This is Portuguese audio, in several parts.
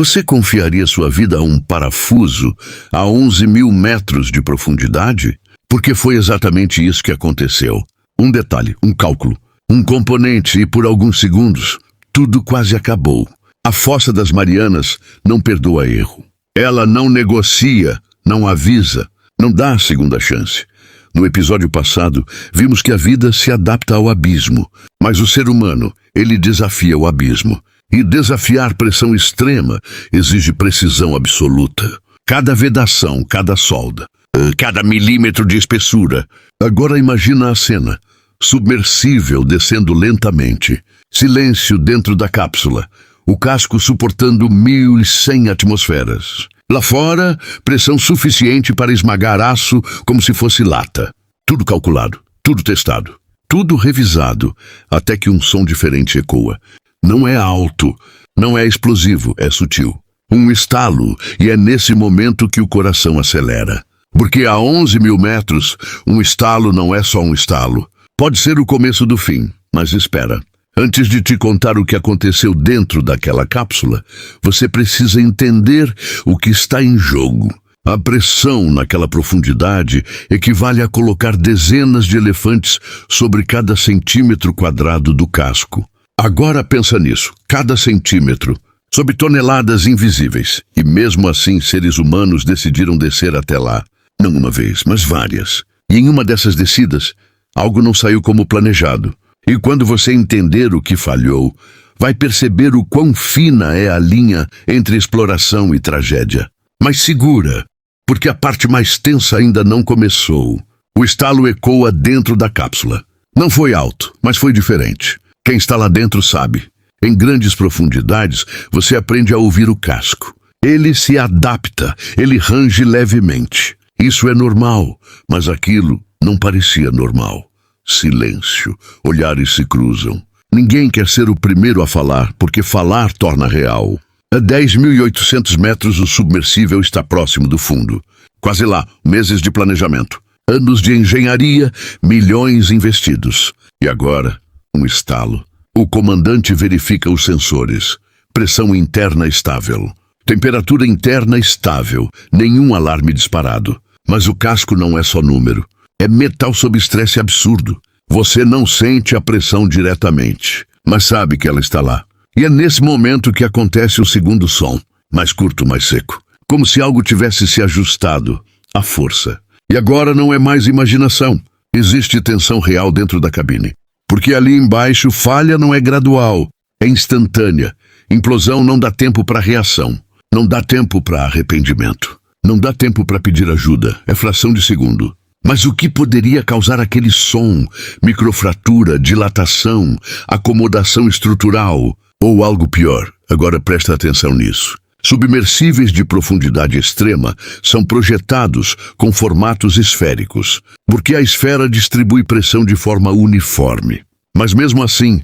Você confiaria sua vida a um parafuso a 11.000 metros de profundidade? Porque foi exatamente isso que aconteceu. Um detalhe, um cálculo, um componente e por alguns segundos, tudo quase acabou. A Fossa das Marianas não perdoa erro. Ela não negocia, não avisa, não dá a segunda chance. No episódio passado, vimos que a vida se adapta ao abismo, mas o ser humano, ele desafia o abismo. E desafiar pressão extrema exige precisão absoluta. Cada vedação, cada solda, cada milímetro de espessura. Agora imagina a cena. Submersível descendo lentamente. Silêncio dentro da cápsula. O casco suportando 1.100 atmosferas. Lá fora, pressão suficiente para esmagar aço como se fosse lata. Tudo calculado, tudo testado, tudo revisado, até que um som diferente ecoa. Não é alto, não é explosivo, é sutil. Um estalo, e é nesse momento que o coração acelera. Porque a 11.000 metros, um estalo não é só um estalo. Pode ser o começo do fim, mas espera. Antes de te contar o que aconteceu dentro daquela cápsula, você precisa entender o que está em jogo. A pressão naquela profundidade equivale a colocar dezenas de elefantes sobre cada centímetro quadrado do casco. Agora pensa nisso, cada centímetro, sob toneladas invisíveis. E mesmo assim seres humanos decidiram descer até lá. Não uma vez, mas várias. E em uma dessas descidas, algo não saiu como planejado. E quando você entender o que falhou, vai perceber o quão fina é a linha entre exploração e tragédia. Mas segura, porque a parte mais tensa ainda não começou. O estalo ecoa dentro da cápsula. Não foi alto, mas foi diferente. Quem está lá dentro sabe. Em grandes profundidades, você aprende a ouvir o casco. Ele se adapta, ele range levemente. Isso é normal, mas aquilo não parecia normal. Silêncio, olhares se cruzam. Ninguém quer ser o primeiro a falar, porque falar torna real. A 10.800 metros o submersível está próximo do fundo. Quase lá, meses de planejamento. Anos de engenharia, milhões investidos. E agora, um estalo. O comandante verifica os sensores. Pressão interna estável. Temperatura interna estável. Nenhum alarme disparado. Mas o casco não é só número. É metal sob estresse absurdo. Você não sente a pressão diretamente, mas sabe que ela está lá. E é nesse momento que acontece o segundo som. Mais curto, mais seco. Como se algo tivesse se ajustado. À força. E agora não é mais imaginação. Existe tensão real dentro da cabine. Porque ali embaixo, falha não é gradual, é instantânea. Implosão não dá tempo para reação. Não dá tempo para arrependimento. Não dá tempo para pedir ajuda. É fração de segundo. Mas o que poderia causar aquele som? Microfratura, dilatação, acomodação estrutural ou algo pior? Agora presta atenção nisso. Submersíveis de profundidade extrema são projetados com formatos esféricos, porque a esfera distribui pressão de forma uniforme. Mas mesmo assim,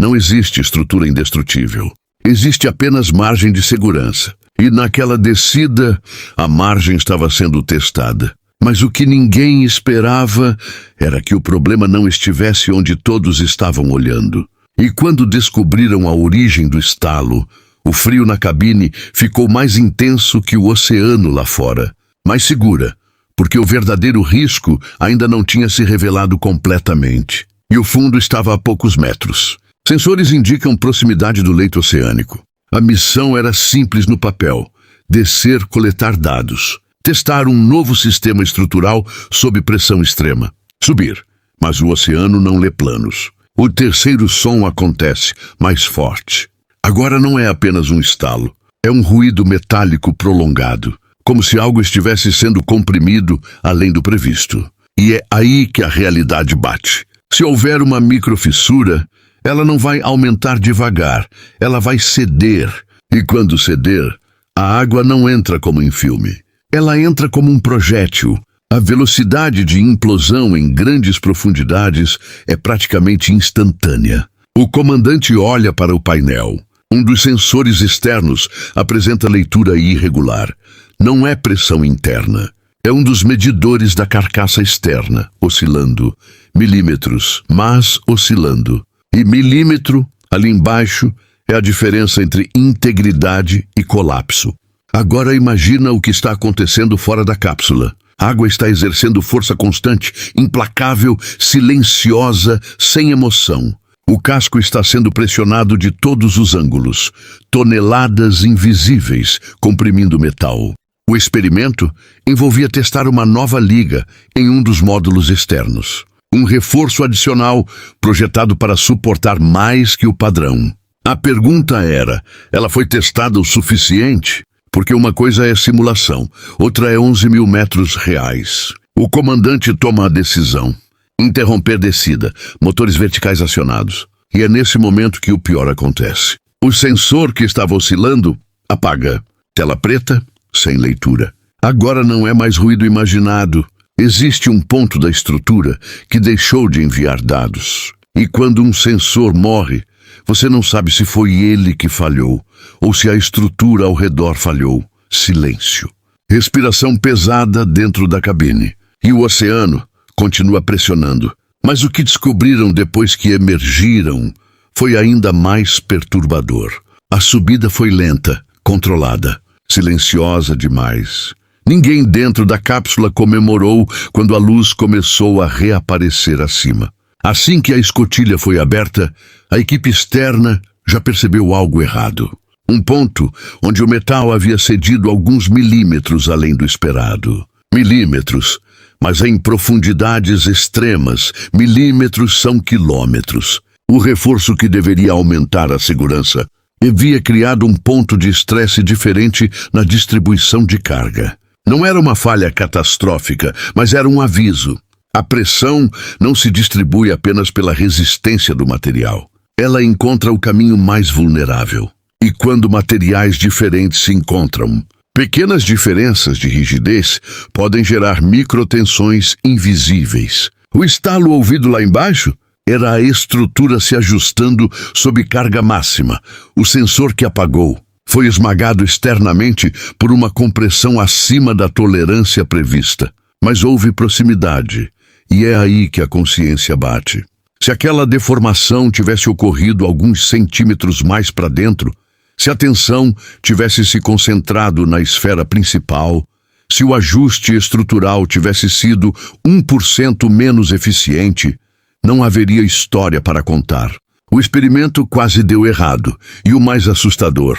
não existe estrutura indestrutível. Existe apenas margem de segurança. E naquela descida, a margem estava sendo testada. Mas o que ninguém esperava era que o problema não estivesse onde todos estavam olhando. E quando descobriram a origem do estalo, o frio na cabine ficou mais intenso que o oceano lá fora. Mais segura, porque o verdadeiro risco ainda não tinha se revelado completamente. E o fundo estava a poucos metros. Sensores indicam proximidade do leito oceânico. A missão era simples no papel: descer, coletar dados. Testar um novo sistema estrutural sob pressão extrema. Subir, mas o oceano não lê planos. O terceiro som acontece, mais forte. Agora não é apenas um estalo. É um ruído metálico prolongado, como se algo estivesse sendo comprimido além do previsto. E é aí que a realidade bate. Se houver uma microfissura, ela não vai aumentar devagar, ela vai ceder. E quando ceder, a água não entra como em filme. Ela entra como um projétil. A velocidade de implosão em grandes profundidades é praticamente instantânea. O comandante olha para o painel. Um dos sensores externos apresenta leitura irregular. Não é pressão interna. É um dos medidores da carcaça externa, oscilando. Milímetros, mas oscilando. E milímetro, ali embaixo, É a diferença entre integridade e colapso. Agora imagina o que está acontecendo fora da cápsula. A água está exercendo força constante, implacável, silenciosa, sem emoção. O casco está sendo pressionado de todos os ângulos. Toneladas invisíveis comprimindo o metal. O experimento envolvia testar uma nova liga em um dos módulos externos. Um reforço adicional projetado para suportar mais que o padrão. A pergunta era, ela foi testada o suficiente? Porque uma coisa é simulação, outra é 11 mil metros reais. O comandante toma a decisão. Interromper descida, motores verticais acionados. E é nesse momento que o pior acontece. O sensor que estava oscilando apaga. Tela preta, sem leitura. Agora não é mais ruído imaginado. Existe um ponto da estrutura que deixou de enviar dados. E quando um sensor morre, você não sabe se foi ele que falhou ou se a estrutura ao redor falhou. Silêncio. Respiração pesada dentro da cabine. E o oceano continua pressionando. Mas o que descobriram depois que emergiram foi ainda mais perturbador. A subida foi lenta, controlada, silenciosa demais. Ninguém dentro da cápsula comemorou quando a luz começou a reaparecer acima. Assim que a escotilha foi aberta, a equipe externa já percebeu algo errado. Um ponto onde o metal havia cedido alguns milímetros além do esperado. Milímetros, mas em profundidades extremas. Milímetros são quilômetros. O reforço que deveria aumentar a segurança havia criado um ponto de estresse diferente na distribuição de carga. Não era uma falha catastrófica, mas era um aviso. A pressão não se distribui apenas pela resistência do material. Ela encontra o caminho mais vulnerável. E quando materiais diferentes se encontram, pequenas diferenças de rigidez podem gerar microtensões invisíveis. O estalo ouvido lá embaixo era a estrutura se ajustando sob carga máxima. O sensor que apagou foi esmagado externamente por uma compressão acima da tolerância prevista. Mas houve proximidade, e é aí que a consciência bate. Se aquela deformação tivesse ocorrido alguns centímetros mais para dentro, se a tensão tivesse se concentrado na esfera principal, se o ajuste estrutural tivesse sido 1% menos eficiente, não haveria história para contar. O experimento quase deu errado, e o mais assustador,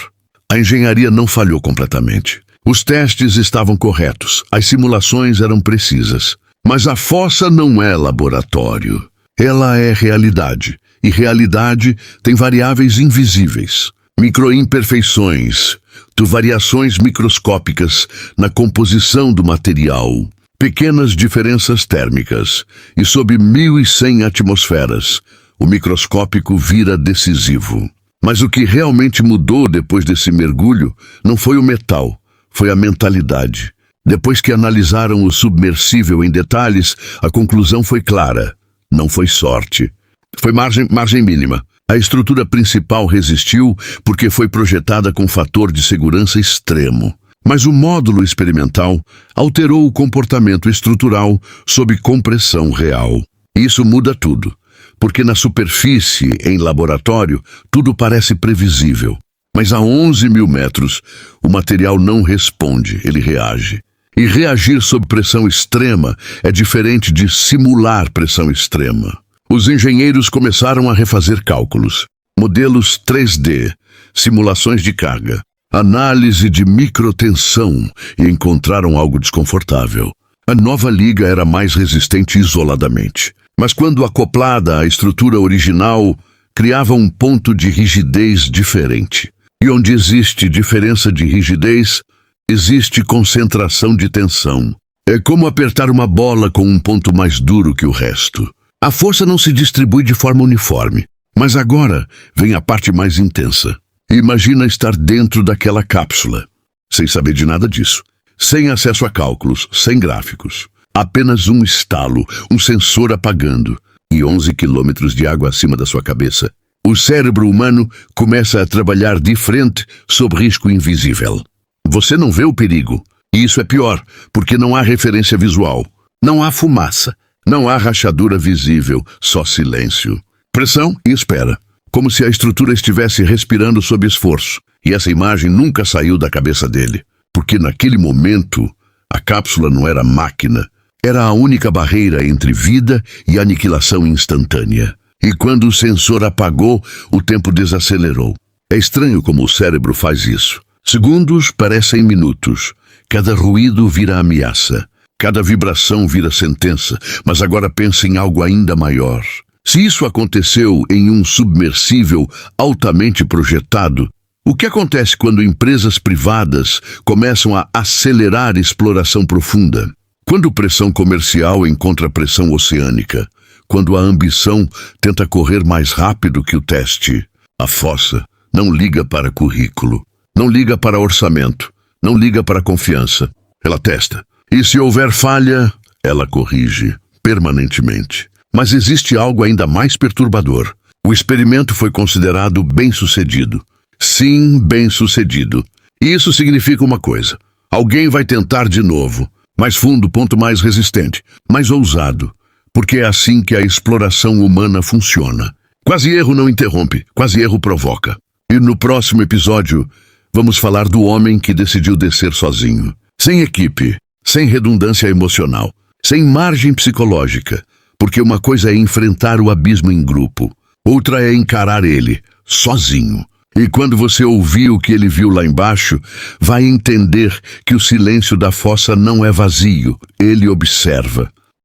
a engenharia não falhou completamente. Os testes estavam corretos, as simulações eram precisas. Mas a fossa não é laboratório. Ela é realidade, e realidade tem variáveis invisíveis. Microimperfeições, variações microscópicas na composição do material, pequenas diferenças térmicas, e sob 1.100 atmosferas, o microscópico vira decisivo. Mas o que realmente mudou depois desse mergulho não foi o metal, foi a mentalidade. Depois que analisaram o submersível em detalhes, a conclusão foi clara. Não foi sorte. Foi margem mínima. A estrutura principal resistiu porque foi projetada com fator de segurança extremo. Mas o módulo experimental alterou o comportamento estrutural sob compressão real. Isso muda tudo, porque na superfície, em laboratório, tudo parece previsível. Mas a 11 mil metros, o material não responde, ele reage. E reagir sob pressão extrema é diferente de simular pressão extrema. Os engenheiros começaram a refazer cálculos, modelos 3D, simulações de carga, análise de microtensão e encontraram algo desconfortável. A nova liga era mais resistente isoladamente, mas quando acoplada à estrutura original, criava um ponto de rigidez diferente. E onde existe diferença de rigidez, existe concentração de tensão. É como apertar uma bola com um ponto mais duro que o resto. A força não se distribui de forma uniforme, mas agora vem a parte mais intensa. Imagina estar dentro daquela cápsula, sem saber de nada disso, sem acesso a cálculos, sem gráficos. Apenas um estalo, um sensor apagando, e 11 quilômetros de água acima da sua cabeça. O cérebro humano começa a trabalhar de frente sob risco invisível. Você não vê o perigo. E isso é pior, porque não há referência visual. Não há fumaça. Não há rachadura visível, só silêncio. Pressão e espera. como se a estrutura estivesse respirando sob esforço. E essa imagem nunca saiu da cabeça dele, porque naquele momento a cápsula não era máquina, era a única barreira entre vida e aniquilação instantânea. E quando o sensor apagou, o tempo desacelerou. É estranho como o cérebro faz isso. Segundos parecem minutos. Cada ruído vira ameaça. Cada vibração vira sentença. Mas agora pensa em algo ainda maior. Se isso aconteceu em um submersível altamente projetado, o que acontece quando empresas privadas começam a acelerar exploração profunda? Quando pressão comercial encontra pressão oceânica? Quando a ambição tenta correr mais rápido que o teste? A fossa não liga para currículo, não liga para orçamento, não liga para confiança. Ela testa. E se houver falha, ela corrige, permanentemente. Mas existe algo ainda mais perturbador. O experimento foi considerado bem-sucedido. Sim, bem-sucedido. E isso significa uma coisa. Alguém vai tentar de novo. Mais fundo, ponto mais resistente, mais ousado. Porque é assim que a exploração humana funciona. Quase erro não interrompe, quase erro provoca. E no próximo episódio, vamos falar do homem que decidiu descer sozinho. Sem equipe, sem redundância emocional, sem margem psicológica. Porque uma coisa é enfrentar o abismo em grupo, outra é encarar ele, sozinho. E quando você ouvir o que ele viu lá embaixo, vai entender que o silêncio da fossa não é vazio, ele observa.